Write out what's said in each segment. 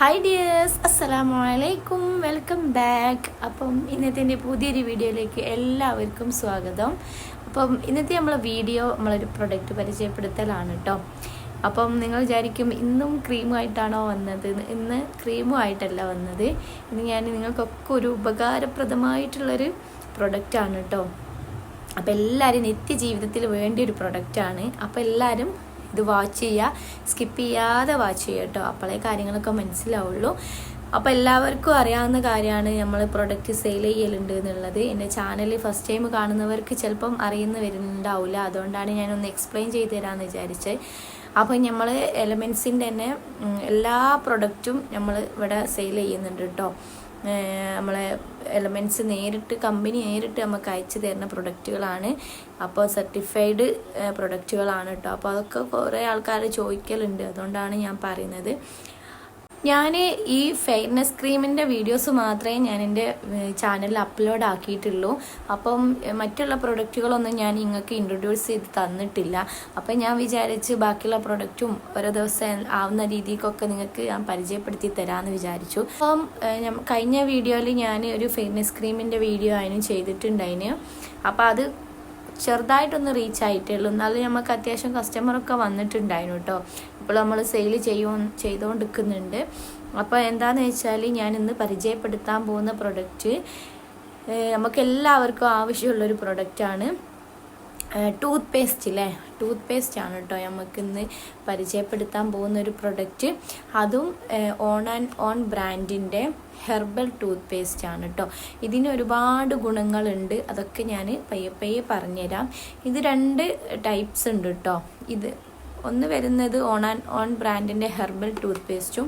Hi dears, അസ്സലാമു അലൈക്കും, welcome back. അപ്പം ഇന്നത്തെ എൻ്റെ പുതിയൊരു വീഡിയോയിലേക്ക് എല്ലാവർക്കും സ്വാഗതം. അപ്പം ഇന്നത്തെ നമ്മളെ വീഡിയോ നമ്മളൊരു പ്രൊഡക്റ്റ് പരിചയപ്പെടുത്തലാണ് കേട്ടോ. അപ്പം നിങ്ങൾ വിചാരിക്കും ഇന്നും ക്രീമുമായിട്ടാണോ വന്നത്? ഇന്ന് ക്രീമുമായിട്ടല്ല വന്നത്. ഇന്ന് ഞാൻ നിങ്ങൾക്കൊക്കെ ഒരു ഉപകാരപ്രദമായിട്ടുള്ളൊരു പ്രൊഡക്റ്റാണ് കേട്ടോ. അപ്പോൾ എല്ലാവരും നിത്യജീവിതത്തിൽ വേണ്ട ഒരു പ്രൊഡക്റ്റാണ്. അപ്പോൾ എല്ലാവരും ഇത് വാച്ച് ചെയ്യുക, സ്കിപ്പ് ചെയ്യാതെ വാച്ച് ചെയ്യുക കേട്ടോ. അപ്പോഴേ കാര്യങ്ങളൊക്കെ മനസ്സിലാവുള്ളൂ. അപ്പോൾ എല്ലാവർക്കും അറിയാവുന്ന കാര്യമാണ് നമ്മൾ പ്രൊഡക്റ്റ് സെയിൽ ചെയ്യലുണ്ട് എന്നുള്ളത്. എൻ്റെ ചാനൽ ഫസ്റ്റ് ടൈം കാണുന്നവർക്ക് ചിലപ്പം വരുന്നുണ്ടാവില്ല. അതുകൊണ്ടാണ് ഞാനൊന്ന് എക്സ്പ്ലെയിൻ ചെയ്ത് തരാമെന്ന് വിചാരിച്ചത്. അപ്പോൾ നമ്മൾ എലമെൻസിൻ്റെ തന്നെ എല്ലാ പ്രൊഡക്റ്റും നമ്മൾ ഇവിടെ സെയിൽ ചെയ്യുന്നുണ്ട് കേട്ടോ. നമ്മളെ എലമെൻറ്റ്സ് നേരിട്ട് കമ്പനി നേരിട്ട് നമുക്ക് അയച്ചു തരുന്ന പ്രൊഡക്റ്റുകളാണ്. അപ്പോൾ സർട്ടിഫൈഡ് പ്രൊഡക്റ്റുകളാണ് കേട്ടോ. അപ്പോൾ അതൊക്കെ കുറേ ആൾക്കാർ ചോദിക്കലുണ്ട്, അതുകൊണ്ടാണ് ഞാൻ പറയുന്നത്. ഞാൻ ഈ ഫെയർനെസ് ക്രീമിൻ്റെ വീഡിയോസ് മാത്രമേ ഞാൻ എൻ്റെ ചാനലിൽ അപ്ലോഡ് ആക്കിയിട്ടുള്ളൂ. അപ്പം മറ്റുള്ള പ്രൊഡക്റ്റുകളൊന്നും ഞാൻ നിങ്ങൾക്ക് ഇൻട്രൊഡ്യൂസ് ചെയ്ത് തന്നിട്ടില്ല. അപ്പം ഞാൻ വിചാരിച്ച് ബാക്കിയുള്ള പ്രൊഡക്റ്റും ഓരോ ദിവസം ആവുന്ന രീതിക്കൊക്കെ നിങ്ങൾക്ക് ഞാൻ പരിചയപ്പെടുത്തി തരാമെന്ന് വിചാരിച്ചു. അപ്പം കഴിഞ്ഞ വീഡിയോയിൽ ഞാൻ ഒരു ഫെയർനെസ് ക്രീമിൻ്റെ വീഡിയോ അതിന് ചെയ്തിട്ടുണ്ടായിന്. അപ്പോൾ അത് ചെറുതായിട്ടൊന്ന് റീച്ച് ആയിട്ടേ ഉള്ളൂ. എന്നാലും നമുക്ക് അത്യാവശ്യം കസ്റ്റമറൊക്കെ വന്നിട്ടുണ്ടായിരുന്നു കേട്ടോ. ഇപ്പോൾ നമ്മൾ സെയിൽ ചെയ്തുകൊണ്ടിരിക്കുന്നുണ്ട്. അപ്പോൾ എന്താണെന്ന് വെച്ചാൽ ഞാൻ ഇന്ന് പരിചയപ്പെടുത്താൻ പോകുന്ന പ്രൊഡക്റ്റ് നമുക്ക് എല്ലാവർക്കും ആവശ്യമുള്ളൊരു പ്രൊഡക്റ്റാണ്. ടൂത്ത് പേസ്റ്റ് ആണ് കേട്ടോ നമുക്കിന്ന് പരിചയപ്പെടുത്താൻ പോകുന്നൊരു പ്രൊഡക്റ്റ്. അതും ഓൺ ബ്രാൻഡിൻ്റെ ഹെർബൽ ടൂത്ത് പേസ്റ്റ് ആണ് കേട്ടോ. ഇതിന് ഒരുപാട് ഗുണങ്ങളുണ്ട്, അതൊക്കെ ഞാൻ പയ്യെ പറഞ്ഞുതരാം. ഇത് 2 ടൈപ്സ് ഉണ്ട് കേട്ടോ. ഇത് ഒന്ന് വരുന്നത് ഓൺ ബ്രാൻഡിൻ്റെ ഹെർബൽ ടൂത്ത് പേസ്റ്റും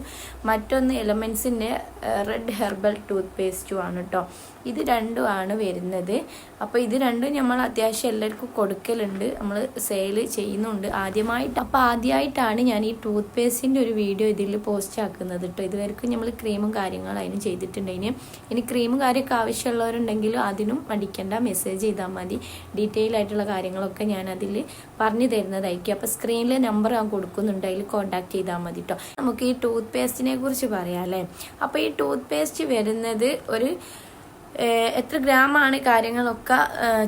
മറ്റൊന്ന് എലമെൻസിൻ്റെ റെഡ് ഹെർബൽ ടൂത്ത് പേസ്റ്റും ആണ് കേട്ടോ. ഇത് രണ്ടുമാണ് വരുന്നത്. അപ്പോൾ ഇത് രണ്ടും നമ്മൾ അത്യാവശ്യം എല്ലാവർക്കും കൊടുക്കലുണ്ട്, നമ്മൾ സെയിൽ ചെയ്യുന്നുണ്ട് ആദ്യമായിട്ടാണ് ഞാൻ ഈ ടൂത്ത് പേസ്റ്റിൻ്റെ ഒരു വീഡിയോ ഇതിൽ പോസ്റ്റ് ആക്കുന്നത് കേട്ടോ. ഇതുവരെക്കും നമ്മൾ ക്രീമും കാര്യങ്ങളും അതിന് ചെയ്തിട്ടുണ്ടെങ്കിൽ ഇനി ക്രീമും കാര്യമൊക്കെ ആവശ്യമുള്ളവരുണ്ടെങ്കിലും അതിനും മടിക്കേണ്ട, മെസ്സേജ് ചെയ്താൽ മതി. ഡീറ്റെയിൽ ആയിട്ടുള്ള കാര്യങ്ങളൊക്കെ ഞാൻ അതിൽ പറഞ്ഞു തരുന്നതായിരിക്കും. അപ്പോൾ സ്ക്രീനിൽ നമ്പർ ഞാൻ കൊടുക്കുന്നുണ്ട്, അതിൽ കോൺടാക്ട് ചെയ്താൽ മതി കേട്ടോ. നമുക്ക് ഈ ടൂത്ത് പേസ്റ്റിനെ കുറിച്ച് പറയാം അല്ലേ. അപ്പോൾ ഈ ടൂത്ത് പേസ്റ്റ് വരുന്നത് ഒരു എത്ര ഗ്രാമാണ് കാര്യങ്ങളൊക്കെ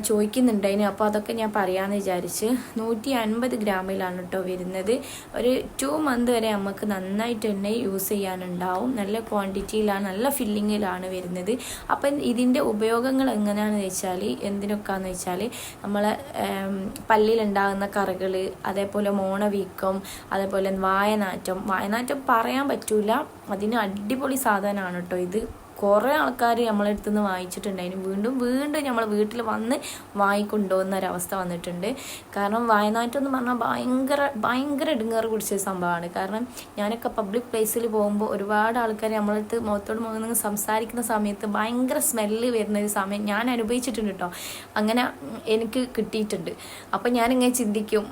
ചോദിക്കുന്നുണ്ടായിന്. അപ്പോൾ അതൊക്കെ ഞാൻ പറയാമെന്ന് വിചാരിച്ച് 150 ഗ്രാമിലാണ് കേട്ടോ വരുന്നത്. ഒരു 2 മന്ത് വരെ നമുക്ക് നന്നായിട്ട് തന്നെ യൂസ് ചെയ്യാനുണ്ടാവും. നല്ല ക്വാണ്ടിറ്റിയിലാണ്, നല്ല ഫില്ലിങ്ങിലാണ് വരുന്നത്. അപ്പം ഇതിൻ്റെ ഉപയോഗങ്ങൾ എങ്ങനെയാണെന്ന് വെച്ചാൽ എന്തിനൊക്കെയാണെന്ന് വെച്ചാൽ നമ്മളെ പല്ലിലുണ്ടാകുന്ന കറകൾ, അതേപോലെ മോണവീക്കം, അതേപോലെ വായനാറ്റം പറയാൻ പറ്റൂല, അതിന് അടിപൊളി സാധനമാണ് കേട്ടോ ഇത്. കുറേ ആൾക്കാർ നമ്മളെ അടുത്ത് നിന്ന് വാങ്ങിച്ചിട്ടുണ്ടായിരുന്നു. വീണ്ടും നമ്മൾ വീട്ടിൽ വന്ന് വാങ്ങിക്കൊണ്ടുപോകുന്ന ഒരവസ്ഥ വന്നിട്ടുണ്ട്. കാരണം വായനാറ്റം എന്ന് പറഞ്ഞാൽ ഭയങ്കര ഇടുങ്ങേറ് പിടിച്ച സംഭവമാണ്. കാരണം ഞാനൊക്കെ പബ്ലിക് പ്ലേസിൽ പോകുമ്പോൾ ഒരുപാട് ആൾക്കാർ നമ്മളടുത്ത് മുഖത്തോട് മുഖം സംസാരിക്കുന്ന സമയത്ത് ഭയങ്കര സ്മെല്ല് വരുന്ന ഒരു സമയം ഞാൻ അനുഭവിച്ചിട്ടുണ്ട് കേട്ടോ. അങ്ങനെ എനിക്ക് കിട്ടിയിട്ടുണ്ട്. അപ്പം ഞാനിങ്ങനെ ചിന്തിക്കും,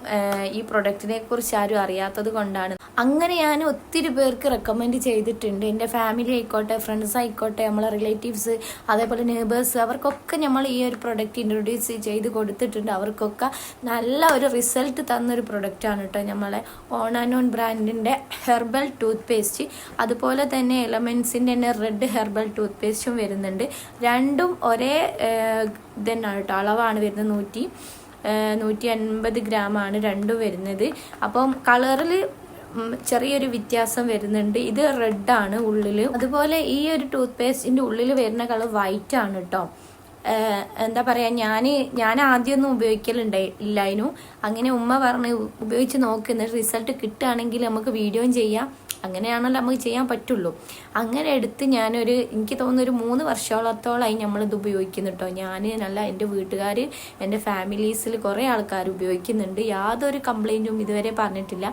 ഈ പ്രൊഡക്റ്റിനെ കുറിച്ച് ആരും അറിയാത്തത് കൊണ്ടാണ്. അങ്ങനെ ഞാൻ ഒത്തിരി പേർക്ക് റെക്കമെൻഡ് ചെയ്തിട്ടുണ്ട്. എൻ്റെ ഫാമിലി ആയിക്കോട്ടെ, ഫ്രണ്ട്സ് ആയിക്കോട്ടെ, നമ്മളെ റിലേറ്റീവ്സ്, അതേപോലെ നെയ്ബേഴ്സ്, അവർക്കൊക്കെ നമ്മൾ ഈ ഒരു പ്രൊഡക്റ്റ് ഇൻട്രൊഡ്യൂസ് ചെയ്ത് കൊടുത്തിട്ടുണ്ട്. അവർക്കൊക്കെ നല്ല ഒരു റിസൾട്ട് തന്നൊരു പ്രൊഡക്റ്റാണ് കേട്ടോ നമ്മളെ ഓൺ ബ്രാൻഡിൻ്റെ ഹെർബൽ ടൂത്ത് പേസ്റ്റ്. അതുപോലെ തന്നെ എലമെൻസിൻ്റെ തന്നെ റെഡ് ഹെർബൽ ടൂത്ത് പേസ്റ്റും വരുന്നുണ്ട്. രണ്ടും ഒരേ ഇതന്നെയാണ് കേട്ടോ, അളവാണ് വരുന്നത്. 150 ഗ്രാമാണ് രണ്ടും വരുന്നത്. അപ്പം കളറിൽ ചെറിയൊരു വ്യത്യാസം വരുന്നുണ്ട്. ഇത് റെഡാണ് ഉള്ളിൽ. അതുപോലെ ഈ ഒരു ടൂത്ത് പേസ്റ്റിൻ്റെ ഉള്ളിൽ വരുന്ന കളർ വൈറ്റ് ആണ് കേട്ടോ. എന്താ പറയുക, ഞാൻ ആദ്യമൊന്നും ഉപയോഗിക്കലുണ്ടായില്ലായിരുന്നു. അങ്ങനെ ഉമ്മ പറഞ്ഞ് ഉപയോഗിച്ച് നോക്കുന്ന റിസൾട്ട് കിട്ടുകയാണെങ്കിൽ നമുക്ക് വീഡിയോയും ചെയ്യാം, അങ്ങനെയാണല്ലോ നമുക്ക് ചെയ്യാൻ പറ്റുള്ളൂ. അങ്ങനെ എടുത്ത് എനിക്ക് തോന്നുന്നു ഒരു 3 വർഷത്തോളമായി നമ്മളിത് ഉപയോഗിക്കുന്നു കേട്ടോ. എൻ്റെ വീട്ടുകാർ, എൻ്റെ ഫാമിലീസിൽ കുറേ ആൾക്കാർ ഉപയോഗിക്കുന്നുണ്ട്. യാതൊരു കംപ്ലൈൻറ്റും ഇതുവരെ പറഞ്ഞിട്ടില്ല.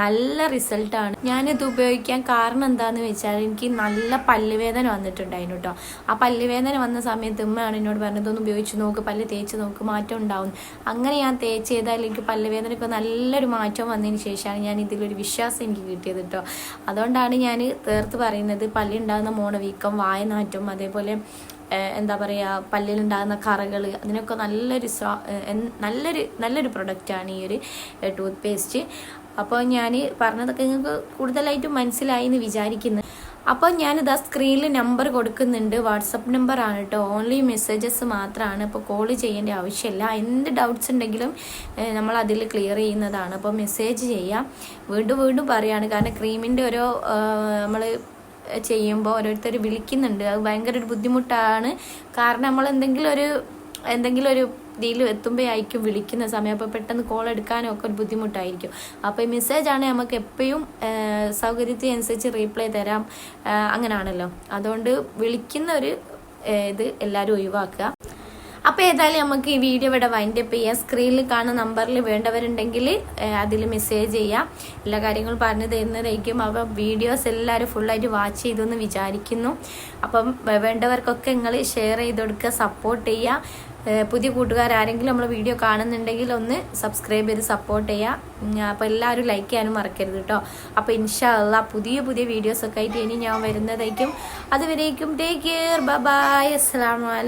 നല്ല റിസൾട്ടാണ്. ഞാനിത് ഉപയോഗിക്കാൻ കാരണം എന്താണെന്ന് വെച്ചാൽ എനിക്ക് നല്ല പല്ലുവേദന വന്നിട്ടുണ്ടായിരുന്നു കേട്ടോ. ആ പല്ലുവേദന വന്ന സമയത്ത് ഉമ്മയാണ് എന്നോട് പറഞ്ഞത്, ഒന്ന് ഉപയോഗിച്ച് നോക്ക്, പല്ല് തേച്ച് നോക്ക്, മാറ്റം ഉണ്ടാവും. അങ്ങനെ ഞാൻ തേച്ച് ചെയ്താൽ എനിക്ക് പല്ലുവേദനയ്ക്ക് നല്ലൊരു മാറ്റം വന്നതിന് ശേഷമാണ് ഞാൻ ഇതിലൊരു വിശ്വാസം എനിക്ക് കിട്ടിയത് കേട്ടോ. അതുകൊണ്ടാണ് ഞാൻ തീർത്ത് പറയുന്നത്, പല്ലുണ്ടാകുന്ന മോണവീക്കം, വായനാറ്റം, അതേപോലെ എന്താ പറയുക, പല്ലിലുണ്ടാകുന്ന കറകൾ, അതിനൊക്കെ നല്ലൊരു പ്രൊഡക്റ്റാണ് ഈ ഒരു ടൂത്ത് പേസ്റ്റ്. അപ്പോൾ ഞാൻ പറഞ്ഞതൊക്കെ നിങ്ങൾക്ക് കൂടുതലായിട്ടും മനസ്സിലായി എന്ന് വിചാരിക്കുന്നു. അപ്പോൾ ഞാനിതാ സ്ക്രീനിൽ നമ്പർ കൊടുക്കുന്നുണ്ട്. വാട്സപ്പ് നമ്പറാണ് കേട്ടോ. ഓൺലി മെസ്സേജസ് മാത്രമാണ്. അപ്പോൾ കോൾ ചെയ്യേണ്ട ആവശ്യമില്ല. എന്ത് ഡൗട്ട്സ് ഉണ്ടെങ്കിലും നമ്മൾ അതിൽ ക്ലിയർ ചെയ്യുന്നതാണ്. അപ്പോൾ മെസ്സേജ് ചെയ്യാം. വീണ്ടും വീണ്ടും പറയുകയാണ്, കാരണം ക്രീമിൻ്റെ ഓരോ നമ്മൾ ചെയ്യുമ്പോൾ ഓരോരുത്തർ വിളിക്കുന്നുണ്ട്. അത് ഭയങ്കര ഒരു ബുദ്ധിമുട്ടാണ്. കാരണം നമ്മൾ എന്തെങ്കിലും ഒരു ഇതിൽ എത്തുമ്പോഴായിരിക്കും വിളിക്കുന്ന സമയം. അപ്പോൾ പെട്ടെന്ന് കോൾ എടുക്കാനും ഒക്കെ ഒരു ബുദ്ധിമുട്ടായിരിക്കും. അപ്പോൾ ഈ മെസ്സേജാണ് നമുക്ക് എപ്പോഴും സൗകര്യത്തിനനുസരിച്ച് റീപ്ലൈ തരാം. അങ്ങനെയാണല്ലോ. അതുകൊണ്ട് വിളിക്കുന്ന ഒരു ഇത് എല്ലാവരും ഒഴിവാക്കുക. അപ്പോൾ ഏതായാലും നമുക്ക് ഈ വീഡിയോ ഇവിടെ വൈൻഡപ്പ് ചെയ്യാം. സ്ക്രീനിൽ കാണുന്ന നമ്പറിൽ വേണ്ടവരുണ്ടെങ്കിൽ അതിൽ മെസ്സേജ് ചെയ്യാം. എല്ലാ കാര്യങ്ങളും പറഞ്ഞു തരുന്നതായിരിക്കും. അപ്പം വീഡിയോസ് എല്ലാവരും ഫുള്ളായിട്ട് വാച്ച് ചെയ്തെന്ന് വിചാരിക്കുന്നു. അപ്പം വേണ്ടവർക്കൊക്കെ നിങ്ങൾ ഷെയർ ചെയ്ത് കൊടുക്കുക, സപ്പോർട്ട് ചെയ്യുക. പുതിയ കൂട്ടുകാരാരെങ്കിലും നമ്മൾ വീഡിയോ കാണുന്നുണ്ടെങ്കിൽ ഒന്ന് സബ്സ്ക്രൈബ് ചെയ്ത് സപ്പോർട്ട് ചെയ്യുക. അപ്പോൾ എല്ലാവരും ലൈക്ക് ചെയ്യാനും മറക്കരുത് കേട്ടോ. അപ്പോൾ ഇൻഷാ അല്ലാഹ് പുതിയ വീഡിയോസൊക്കെ ആയിട്ട് ഇനി ഞാൻ വരുന്നതായിരിക്കും. അതുവരേക്കും ടേക്ക് കെയർ, ബൈ ബൈ, അസ്സലാമു അലൈക്കും.